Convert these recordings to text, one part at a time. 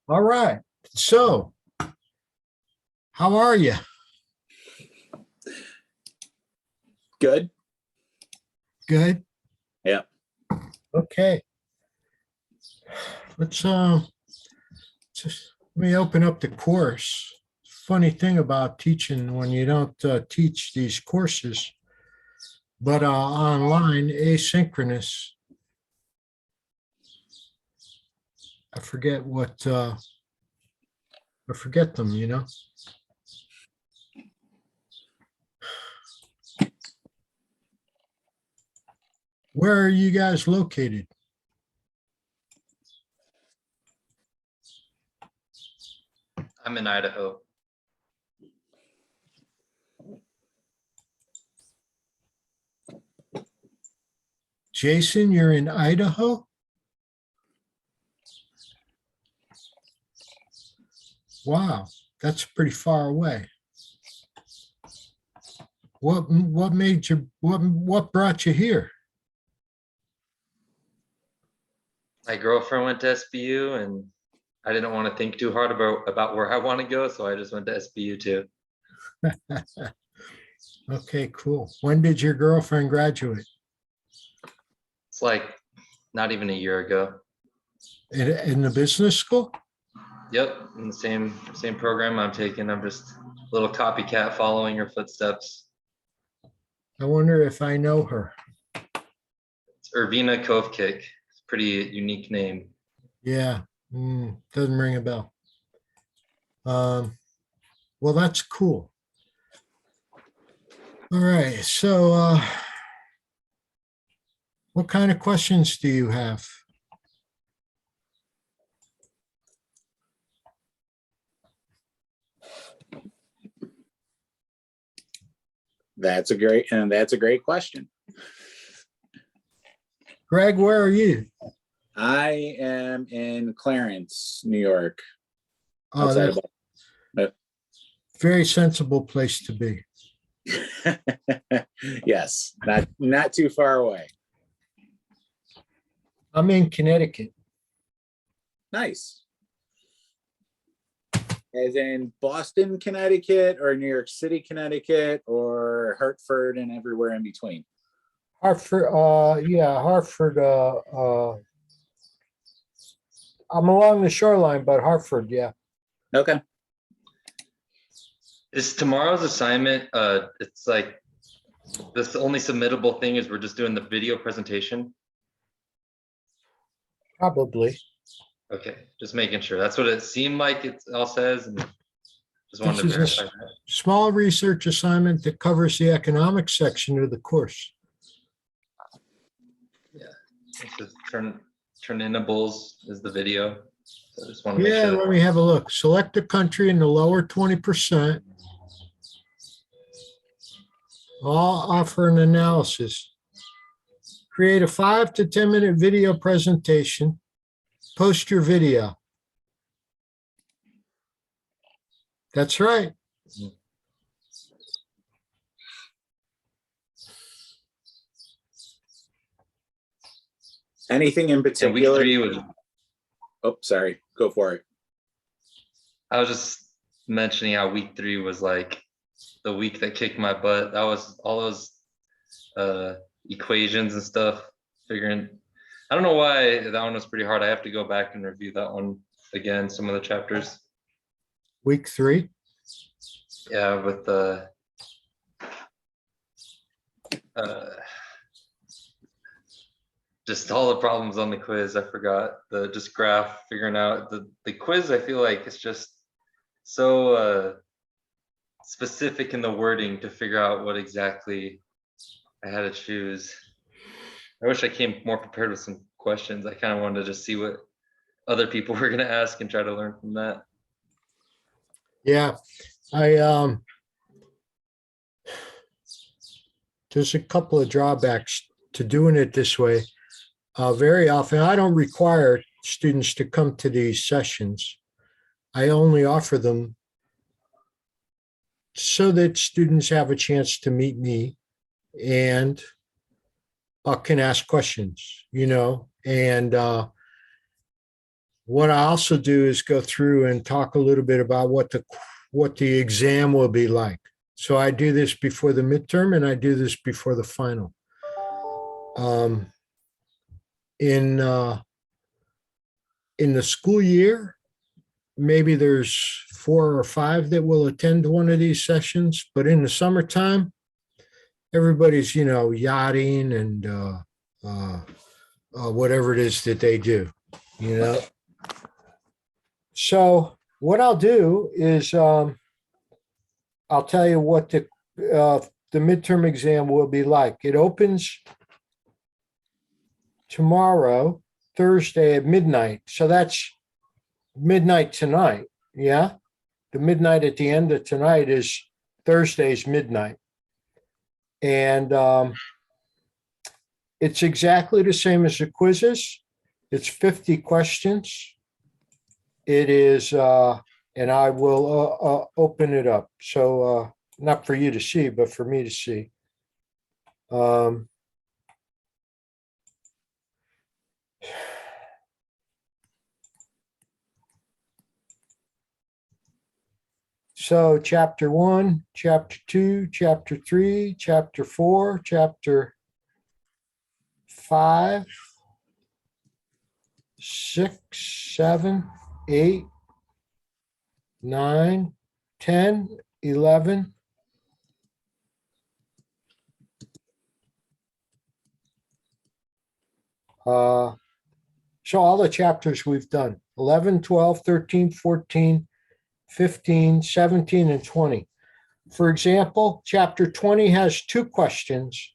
All right. So, how are you? Good. Good. Yeah. Okay. Let's just let me open up the course. Funny thing about teaching when you don't teach these courses, but online, asynchronous. I forget what I forget them. Where are you guys located? I'm in Idaho. Jason, you're in Idaho? Wow, that's pretty far away. What made you what brought you here? My girlfriend went to SBU and I didn't want to think too hard about where I want to go, so I just went to SBU too. Okay, cool. When did your girlfriend graduate? It's like not even a year ago. In the business school? Yep, in the same program I'm taking. I'm just a little copycat following her footsteps. I wonder if I know her. It's Irvina Kovkick. It's a pretty unique name. Yeah, doesn't ring a bell. Well, that's cool. All right, so what kind of questions do you have? That's a great question. Greg, where are you? I am in Clarence, New York. Oh, Outside that's of very sensible place to be. yes, not too far away. I'm in Connecticut. Nice. As in Boston, Connecticut, or New York City, Connecticut, or Hartford and everywhere in between. Hartford, yeah, Hartford, I'm along the shoreline, but Hartford, yeah. Okay. Is tomorrow's assignment, it's like this only submittable thing is we're just doing the video presentation? Probably. Okay, just making sure. That's what it seemed like it all says, and just wanted to This is verify a that. small research assignment that covers the economics section of the course. Yeah, this is turn-inables is the video. So I just want to make Yeah, sure. let me have a look. Select a country in the lower 20%. All offer an analysis. Create a 5 to 10-minute video presentation. Post your video. That's right. Anything in And week particular? 3 was. Oh, sorry. Go for it. I was just mentioning how week 3 was like the week that kicked my butt. That was all those equations and stuff. Figuring, I don't know why that one was pretty hard. I have to go back and review that one again. Some of the chapters. Week 3. Yeah, with the just all the problems on the quiz. I forgot the just graph figuring out the quiz. I feel like it's just so specific in the wording to figure out what exactly I had to choose. I wish I came more prepared with some questions. I kind of wanted to just see what other people were going to ask and try to learn from that. Yeah, there's a couple of drawbacks to doing it this way. Very often, I don't require students to come to these sessions. I only offer them so that students have a chance to meet me and can ask questions, and what I also do is go through and talk a little bit about what the exam will be like. So I do this before the midterm and I do this before the final. In the school year, maybe there's 4 or 5 that will attend one of these sessions, but in the summertime, everybody's, yachting and whatever it is that they do, So what I'll do is I'll tell you what the midterm exam will be like. It opens tomorrow, Thursday at midnight. So that's midnight tonight. Yeah. The midnight at the end of tonight is Thursday's midnight. And it's exactly the same as the quizzes. It's 50 questions. It is, and I will open it up. So not for you to see, but for me to see. So chapter 1, chapter 2, chapter 3, chapter 4, chapter 5, 6, 7, 8, 9, 10, 11. So all the chapters we've done, 11, 12, 13, 14, 15, 17, and 20. For example, chapter 20 has 2 questions.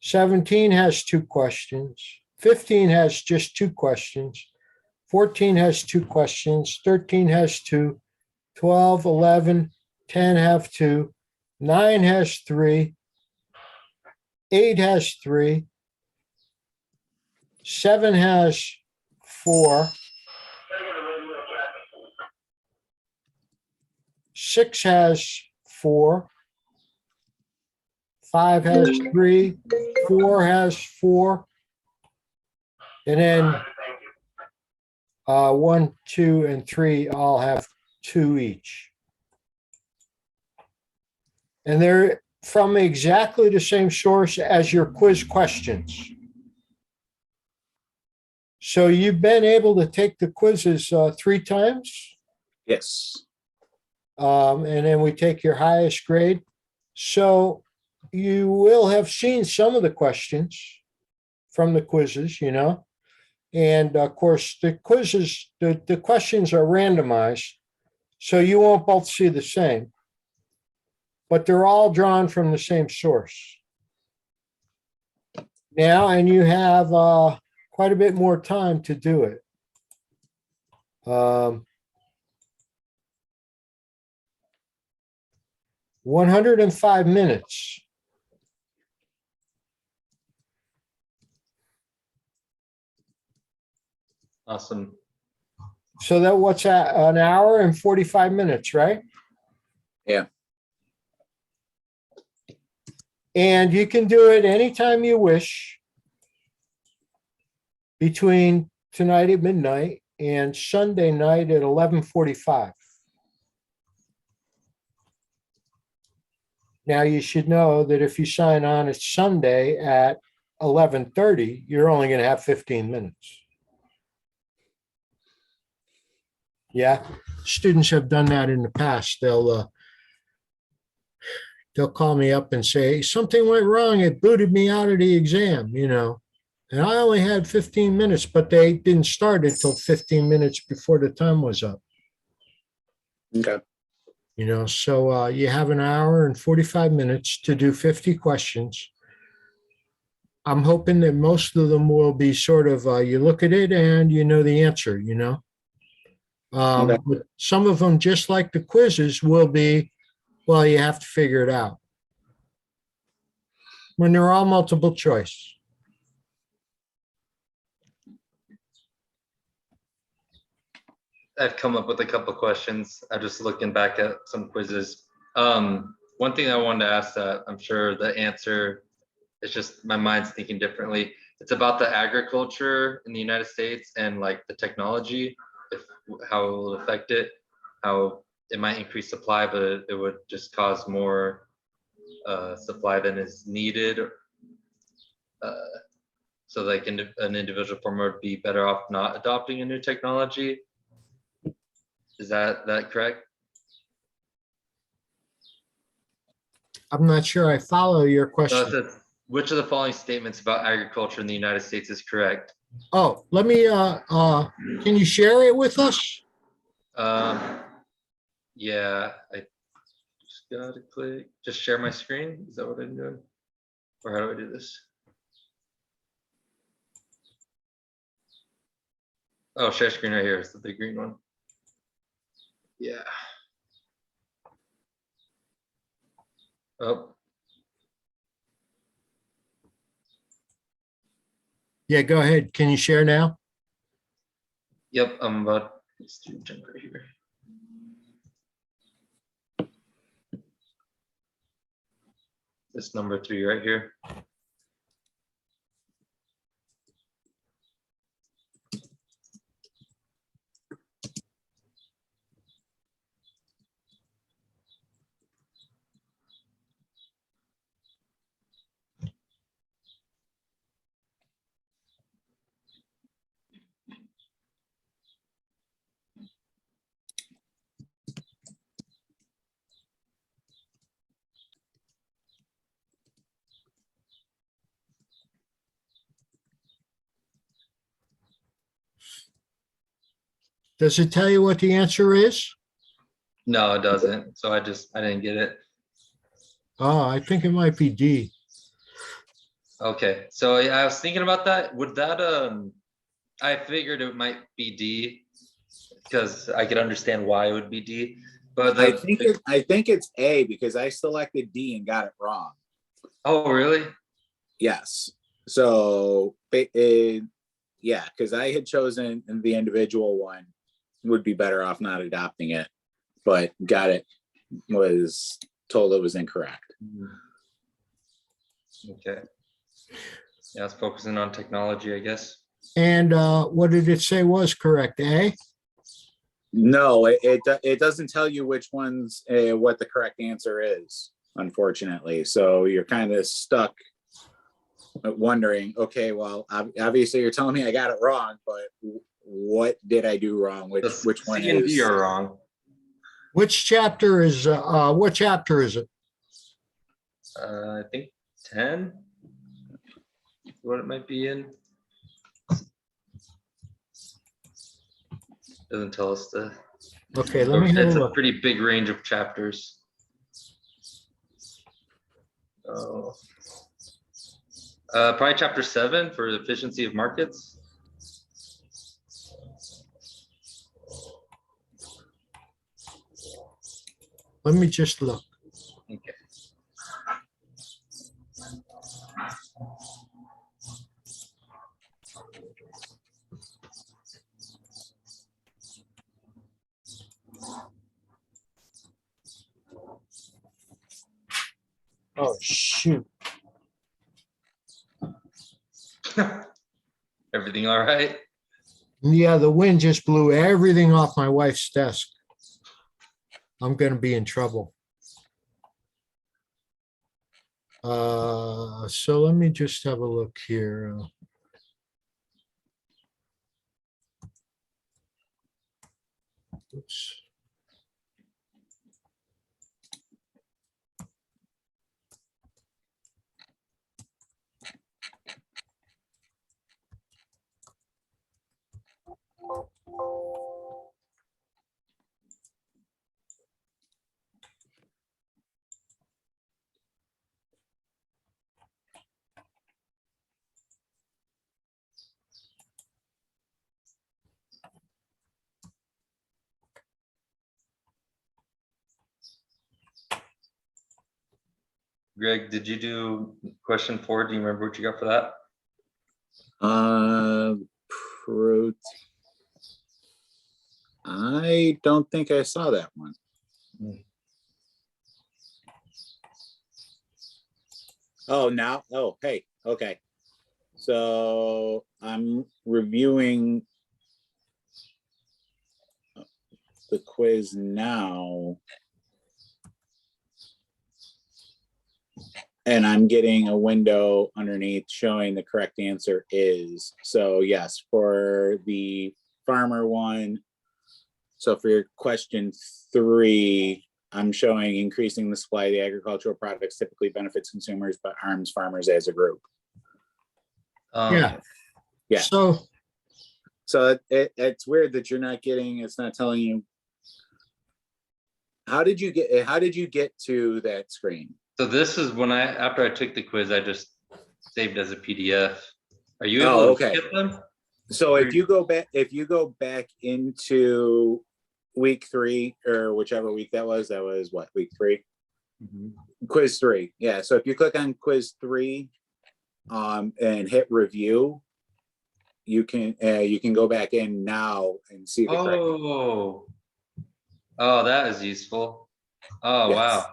17 has 2 questions. 15 has just 2 questions. 14 has 2 questions. 13 has 2. 12, 11, 10 have 2. 9 has 3. 8 has 3. 7 has 4. 6 has 4. 5 has 3. 4 has 4. And then 1, 2, and 3 all have 2 each. And they're from exactly the same source as your quiz questions. So you've been able to take the quizzes 3 times? Yes. And then we take your highest grade. So you will have seen some of the questions from the quizzes, and of course the quizzes, the questions are randomized, so you won't both see the same, but they're all drawn from the same source. Now, and you have quite a bit more time to do it. 105 minutes. Awesome. So that what's that, an hour and 45 minutes, right? Yeah. And you can do it anytime you wish between tonight at midnight and Sunday night at 11:45. Now, you should know that if you sign on at Sunday at 11:30, you're only going to have 15 minutes. Yeah, students have done that in the past. They'll call me up and say, something went wrong. It booted me out of the exam, and I only had 15 minutes, but they didn't start until 15 minutes before the time was up. Okay. So you have an hour and 45 minutes to do 50 questions. I'm hoping that most of them will be sort of, you look at it and you know the answer, Okay. But some of them, just like the quizzes, will be, well, you have to figure it out. When they're all multiple choice. I've come up with a couple questions. I'm just looking back at some quizzes. One thing I wanted to ask that I'm sure the answer is just my mind's thinking differently. It's about the agriculture in the United States and like the technology. how it will affect it, how it might increase supply, but it would just cause more supply than is needed. So like an individual farmer would be better off not adopting a new technology. Is that correct? I'm not sure I follow your So it question. says, which of the following statements about agriculture in the United States is correct? Oh, let me, can you share it with us? Yeah, I just gotta click, just share my screen. Is that what I'm doing? Or how do I do this? Oh, share screen right here is the big green one. Yeah. Oh, Yeah, go ahead. Can you share now? yep, I'm about, let's do jump right here. This number 3 right here. Does it tell you what the answer is? No, it doesn't. So I didn't get it. Oh, I think it might be D. Okay, so yeah, I was thinking about that. Would that I figured it might be D because I could understand why it would be D. But I think it's A because I selected D and got it wrong. oh really? Yes. So yeah, because I had chosen the individual one would be better off not adopting it, but was told it was incorrect. Okay. Yeah, I was focusing on technology, I guess. And what did it say was correct? A? No, it doesn't tell you which one's what the correct answer is, unfortunately. So you're kind of stuck wondering, okay, well, obviously you're telling me I got it wrong, but what did I do wrong? Which one C and D is? are wrong. Which chapter is, what chapter is it? I think 10. What it might be in. Doesn't tell us the. Okay, let me have a It's a look. pretty big range of chapters. Oh. Probably chapter 7 for the efficiency of markets. Let me just look. Okay. Oh, shoot. Everything all right? Yeah, the wind just blew everything off my wife's desk. I'm going to be in trouble. So let me just have a look here. Oops. Greg, did you do question 4? Do you remember what you got for that? I don't think I saw that one. Oh, now, oh, hey, okay. So I'm reviewing the quiz now. And I'm getting a window underneath showing the correct answer is. So yes, for the farmer one. So for your question 3, I'm showing increasing the supply of the agricultural products typically benefits consumers, but harms farmers as a group. Yeah. Yeah. So it's weird that you're not getting, it's not telling you. How did you get to that screen? So this is when after I took the quiz, I just saved as a PDF. Are you able to okay. look at them? So if you go back into week 3 or whichever week that was what, week 3? Mm-hmm. Quiz 3. Yeah. So if you click on quiz 3 and hit review, you can go back in now and see the correct. Oh, that is useful. Oh, Yes. wow.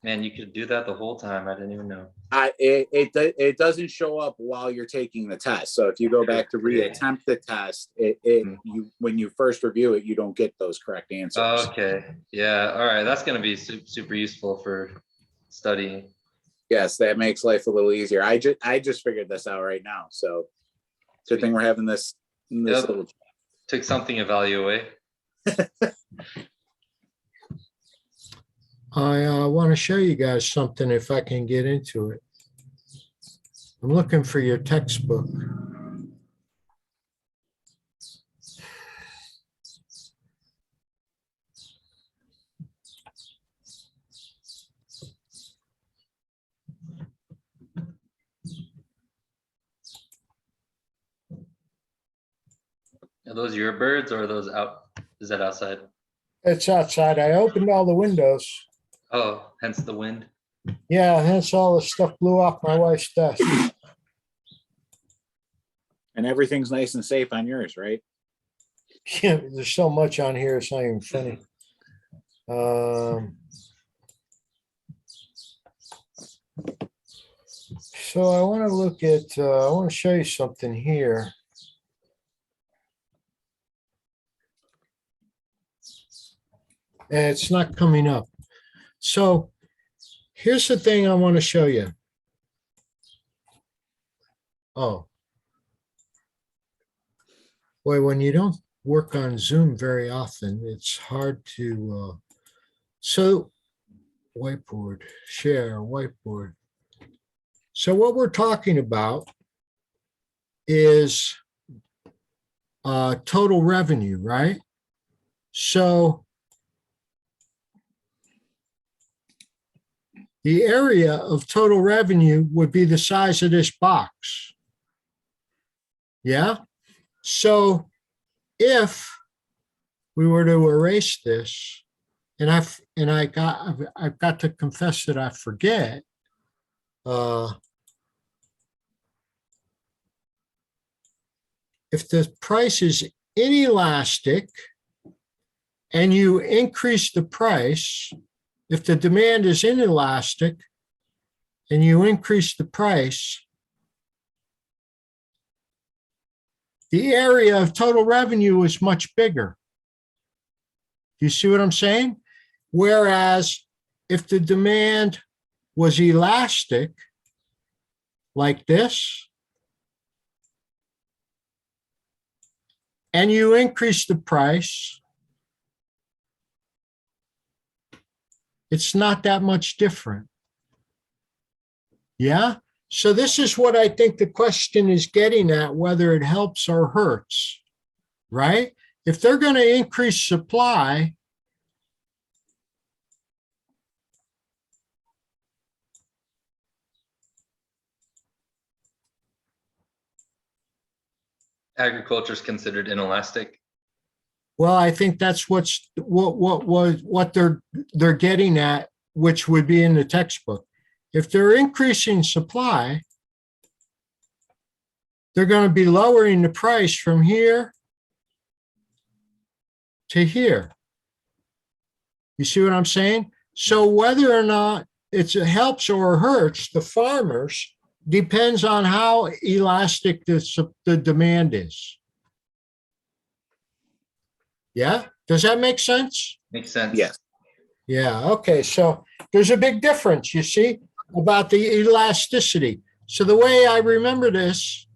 Man, you could do that the whole time. I didn't even know. It doesn't show up while you're taking the test. So if you go back to reattempt the test, when you first review it, you don't get those correct answers. Okay. Yeah. All right. That's going to be super useful for studying. Yes, that makes life a little easier. I just figured this out right now. So good thing we're having this little. Took something of value away. I want to show you guys something if I can get into it. I'm looking for your textbook. Are those your birds or are those out? Is that outside? It's outside. I opened all the windows. Oh, hence the wind. Yeah, hence all the stuff blew off my wife's desk. And everything's nice and safe on yours, right? Yeah, there's so much on here, it's not even funny. So I want to look at, I want to show you something here. And it's not coming up. So here's the thing I want to show you. Oh. Boy, when you don't work on Zoom very often, it's hard to, so whiteboard, share, whiteboard. So what we're talking about is total revenue, right? So the area of total revenue would be the size of this box. Yeah. So if we were to erase this, and I've got to confess that I forget. If the price is inelastic and you increase the price, if the demand is inelastic and you increase the price, the area of total revenue is much bigger. You see what I'm saying? Whereas if the demand was elastic, like this, and you increase the price, it's not that much different. Yeah? So this is what I think the question is getting at, whether it helps or hurts, right? If they're going to increase supply, Agriculture is considered inelastic. well, I think that's what they're getting at, which would be in the textbook. If they're increasing supply, they're going to be lowering the price from here to here. You see what I'm saying? So whether or not it helps or hurts the farmers depends on how elastic the demand is. Yeah, Does that make sense? Makes sense. Yes. Yeah, okay, so there's a big difference, you see, about the elasticity. So the way I remember this,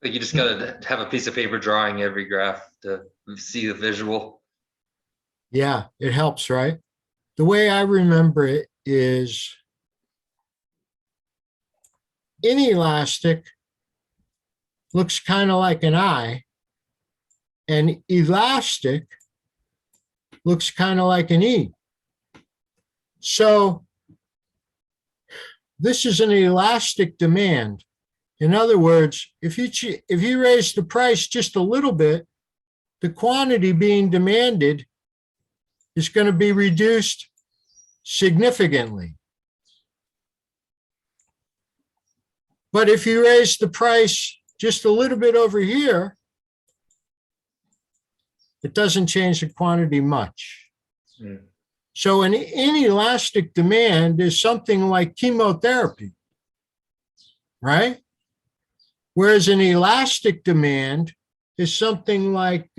Like you just gotta have a piece of paper drawing every graph to see the visual. yeah, it helps, right? The way I remember it is inelastic looks kind of like an I, and elastic looks kind of like an E. So this is an elastic demand. In other words, if you raise the price just a little bit, the quantity being demanded is going to be reduced significantly. But if you raise the price just a little bit over here, it doesn't change the quantity much. Mm. So an inelastic demand is something like chemotherapy, right? Whereas an elastic demand is something like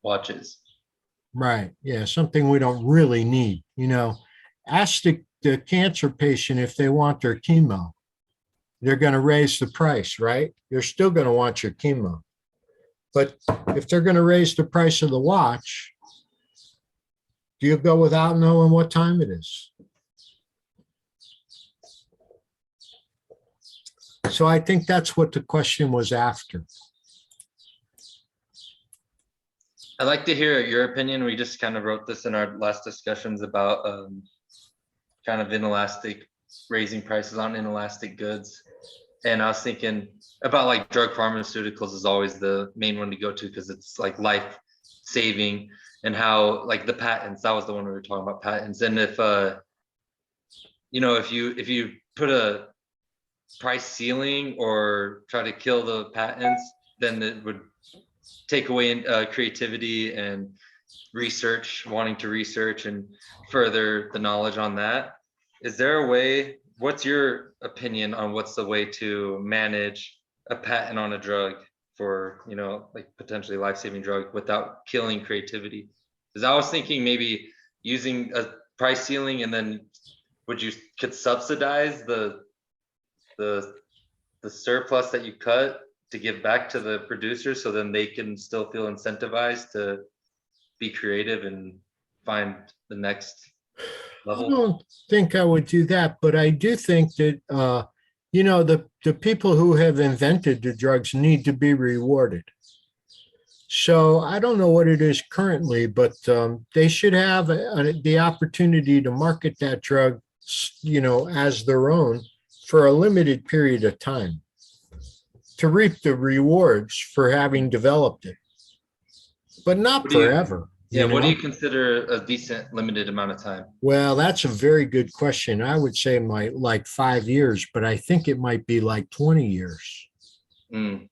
Watches. right, yeah, something we don't really need. Ask the cancer patient if they want their chemo. They're going to raise the price, right? You're still going to want your chemo. But if they're going to raise the price of the watch, do you go without knowing what time it is? So I think that's what the question was after. I'd like to hear your opinion. We just kind of wrote this in our last discussions about kind of inelastic, raising prices on inelastic goods. And I was thinking about like drug pharmaceuticals is always the main one to go to because it's like life saving, and how like the patents, that was the one we were talking about, patents. And if if you put a price ceiling or try to kill the patents, then it would take away creativity and research, wanting to research and further the knowledge on that. Is there a way, what's your opinion on what's the way to manage a patent on a drug for, like potentially life-saving drug without killing creativity? Because I was thinking maybe using a price ceiling, and then could subsidize the surplus that you cut to give back to the producers, so then they can still feel incentivized to be creative and find the next I level. don't think I would do that, but I do think that, the people who have invented the drugs need to be rewarded. So I don't know what it is currently, but they should have the opportunity to market that drug, as their own for a limited period of time to reap the rewards for having developed it, but not forever. Yeah, what do you consider a decent limited amount of time? Well, that's a very good question. I would say like 5 years, but I think it might be like 20 years. Mm.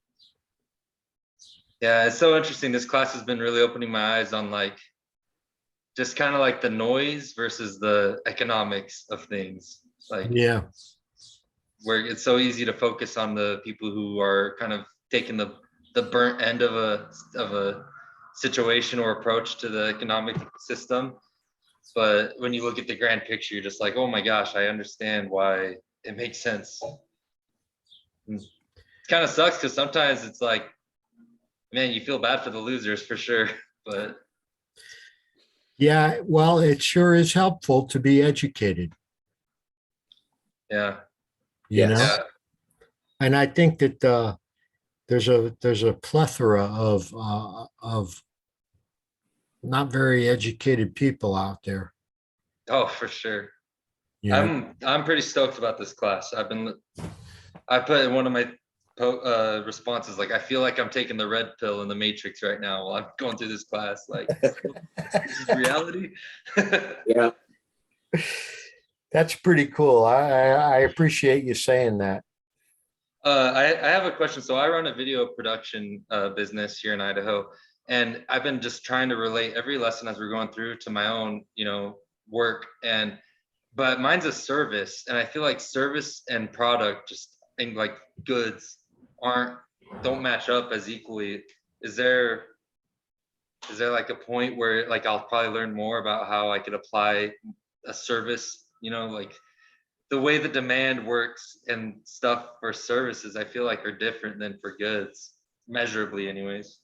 Yeah, it's so interesting. This class has been really opening my eyes on like just kind of like the noise versus the economics of things. Like, yeah, where it's so easy to focus on the people who are kind of taking the burnt end of a situation or approach to the economic system. But when you look at the grand picture, you're just like, oh my gosh, I understand why it makes sense. It kind of sucks because sometimes it's like, man, you feel bad for the losers for sure. But yeah, well, it sure is helpful to be educated. yeah. You Yes. know, Yeah. and I think that there's a plethora of not very educated people out there. Oh, for sure. Yeah, I'm pretty stoked about this class. I put in one of my responses, like, I feel like I'm taking the red pill in the Matrix right now while I'm going through this class. Like, this is reality. Yeah. that's pretty cool. I appreciate you saying that. I have a question. So I run a video production business here in Idaho, And I've been just trying to relate every lesson as we're going through to my own, work. But mine's a service, and I feel like service and product just and like goods don't match up as equally. Is there like a point where like I'll probably learn more about how I could apply a service, like the way the demand works and stuff for services, I feel like are different than for goods, measurably anyways.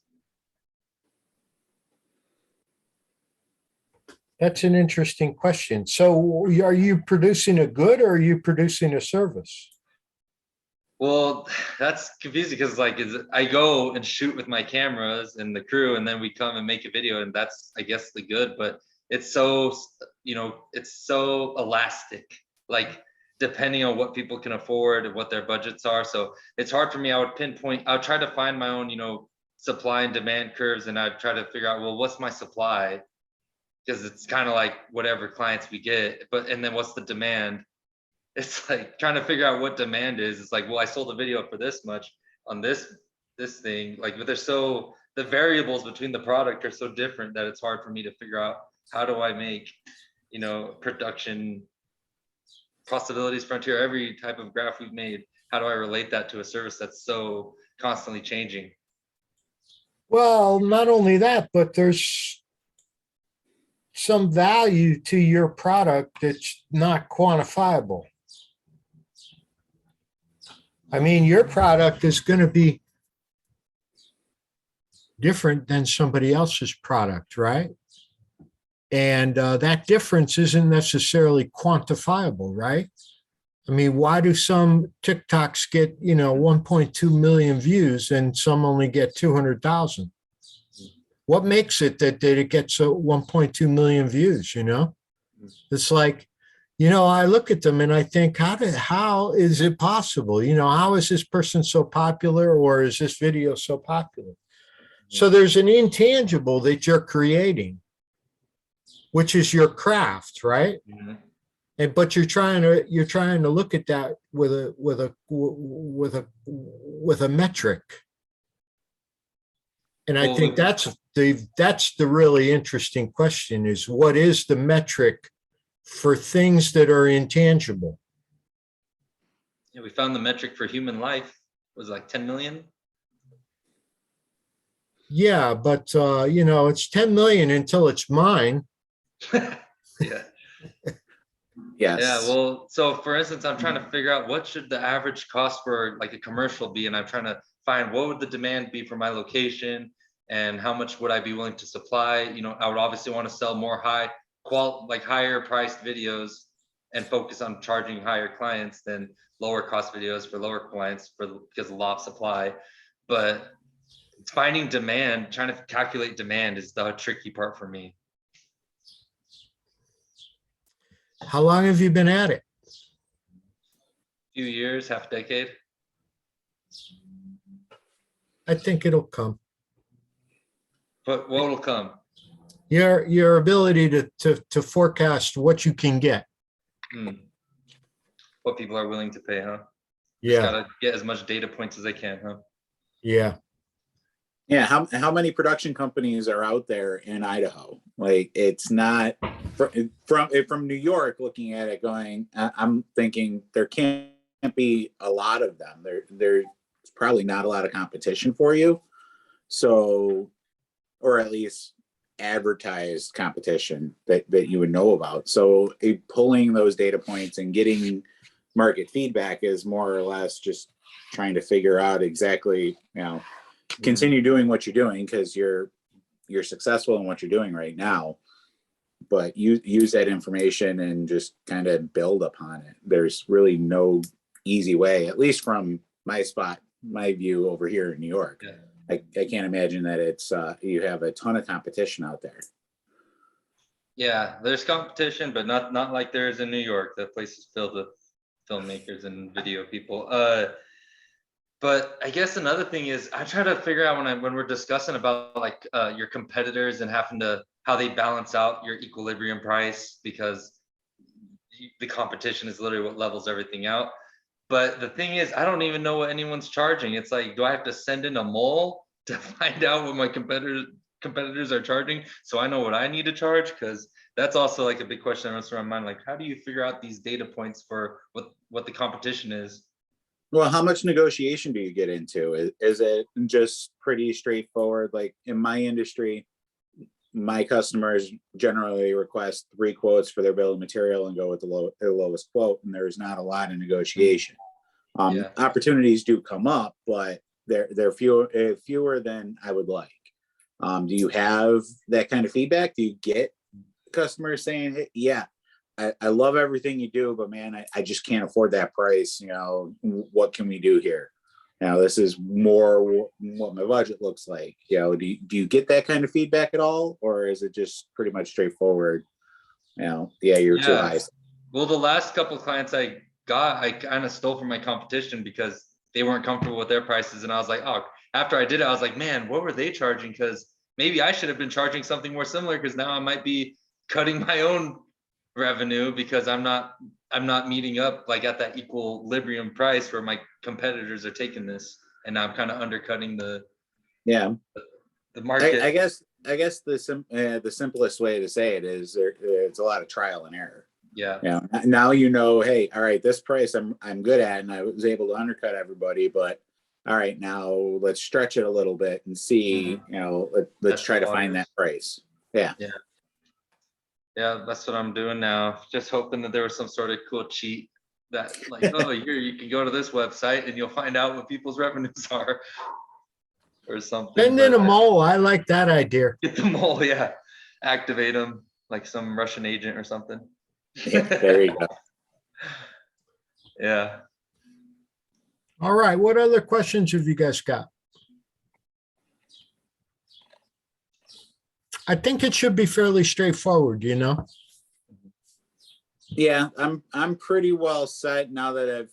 That's an interesting question. So are you producing a good or are you producing a service? Well, that's confusing because like I go and shoot with my cameras and the crew, and then we come and make a video, and that's, I guess, the good. But it's so, it's so elastic, like depending on what people can afford and what their budgets are. So it's hard for me. I would try to find my own, supply and demand curves, and I'd try to figure out, well, what's my supply? Because it's kind of like whatever clients we get, and then what's the demand? It's like trying to figure out what demand is. It's like, well, I sold a video for this much on this thing, like, but the variables between the product are so different that it's hard for me to figure out how do I make, production possibilities frontier, every type of graph we've made, how do I relate that to a service that's so constantly changing? Well, not only that, but there's some value to your product that's not quantifiable. I mean, your product is going to be different than somebody else's product, right? And that difference isn't necessarily quantifiable, right? I mean, why do some TikToks get, 1.2 million views and some only get 200,000? What makes it that it gets 1.2 million views, It's like, I look at them and I think, how is it possible? How is this person so popular, or is this video so popular? So there's an intangible that you're creating, which is your craft, right? And but you're trying to look at that with a metric. And I think that's the really interesting question, is what is the metric for things that are intangible? Yeah, we found the metric for human life was like 10 million. Yeah, but it's 10 million until it's mine. Yeah. Yes. Yeah, well, so for instance, I'm trying to figure out what should the average cost for like a commercial be, and I'm trying to find what would the demand be for my location and how much would I be willing to supply. I would obviously want to sell more higher priced videos and focus on charging higher clients than lower cost videos for lower clients because of law of supply. But finding demand, trying to calculate demand is the tricky part for me. How long have you been at it? Few years, half a decade. I think it'll come. But what will come? Your ability to forecast what you can get. What people are willing to pay, huh? Yeah. Just gotta get as much data points as I can, huh? Yeah. Yeah. How many production companies are out there in Idaho? Like, it's not from New York looking at it going, I'm thinking there can't be a lot of them. There's probably not a lot of competition for you. So, or at least advertised competition that you would know about. So pulling those data points and getting market feedback is more or less just trying to figure out exactly, continue doing what you're doing because you're successful in what you're doing right now, but use that information and just kind of build upon it. There's really no easy way, at least from my view over here in New York. Yeah. I can't imagine that it's you have a ton of competition out there. Yeah, there's competition, but not like there is in New York. The place is filled with filmmakers and video people. But I guess another thing is I try to figure out when we're discussing about like your competitors and how they balance out your equilibrium price, because the competition is literally what levels everything out. But the thing is, I don't even know what anyone's charging. It's like, do I have to send in a mole to find out what my competitors competitors are charging, so I know what I need to charge? Because that's also like a big question that runs around my mind. Like, how do you figure out these data points for what the competition is? Well, how much negotiation do you get into? Is it just pretty straightforward? Like in my industry, my customers generally request 3 quotes for their bill of material and go with the lowest quote, and there's not a lot of negotiation. Yeah. Opportunities do come up, but they're fewer than I would like. Do you have that kind of feedback? Do you get customers saying, hey, yeah, I love everything you do, but man, I just can't afford that price. You know, what can we do here? Now, this is more what my budget looks like. You know, do you get that kind of feedback at all? Or is it just pretty much straightforward? You know, yeah, you're too high. Well, the last couple of clients I got, I kind of stole from my competition because they weren't comfortable with their prices. And I was like, oh, after I did it, I was like, man, what were they charging? Because maybe I should have been charging something more similar, because now I might be cutting my own revenue because I'm not meeting up like at that equilibrium price where my competitors are taking this, and now I'm kind of undercutting the market. I guess the simplest way to say it is it's a lot of trial and error. Yeah. Now you know, hey, all right, this price I'm good at, and I was able to undercut everybody, but all right, now let's stretch it a little bit and see, you know, let's try to find that price. Yeah. Yeah, that's what I'm doing now. Just hoping that there was some sort of cool cheat that like, oh, here you can go to this website and you'll find out what people's revenues are or something. Send in a mole. I like that idea. Get the mole, yeah. Activate them like some Russian agent or something. Yeah, there you go. Yeah. All right. What other questions have you guys got? I think it should be fairly straightforward, you know? Yeah, I'm pretty well set now that I've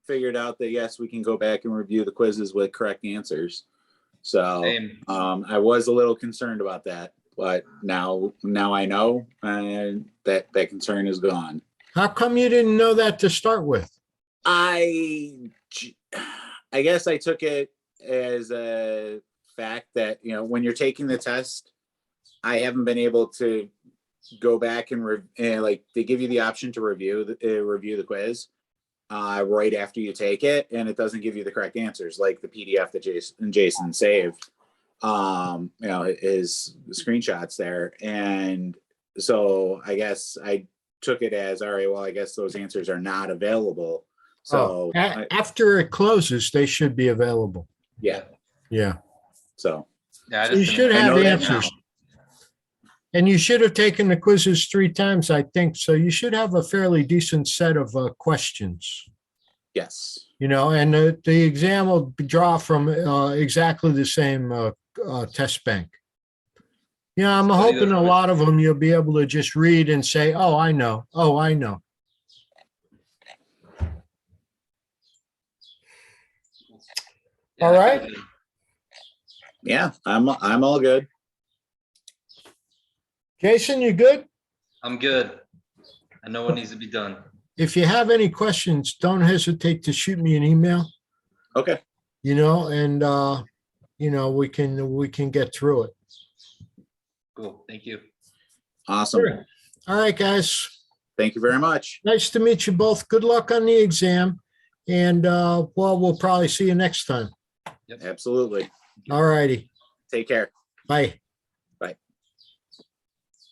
figured out that yes, we can go back and review the quizzes with correct answers. So I was a little concerned about that, but now I know, and that concern is gone. How come you didn't know that to start with? I guess I took it as a fact that, you know, when you're taking the test, I haven't been able to go back and like they give you the option to review the quiz right after you take it, and it doesn't give you the correct answers, like the PDF that Jason saved. You know, his screenshots there, and so I guess I took it as, all right, well, I guess those answers are not available. So after it closes, they should be available. Yeah. So So you should have answers. And you should have taken the quizzes 3 times, I think. So you should have a fairly decent set of questions. Yes. You know, and the exam will draw from exactly the same test bank. You know, I'm hoping a lot of them you'll be able to just read and say, oh, I know. Oh, I know. All right. Yeah, I'm all good. Jason, you good? I'm good. I know what needs to be done. If you have any questions, don't hesitate to shoot me an email. Okay. You know, and you know, we can get through it. Cool. Thank you. Awesome. Sure. All right, guys. Thank you very much. Nice to meet you both. Good luck on the exam. And well, we'll probably see you next time. Yep. Absolutely. All righty. Take care. Bye.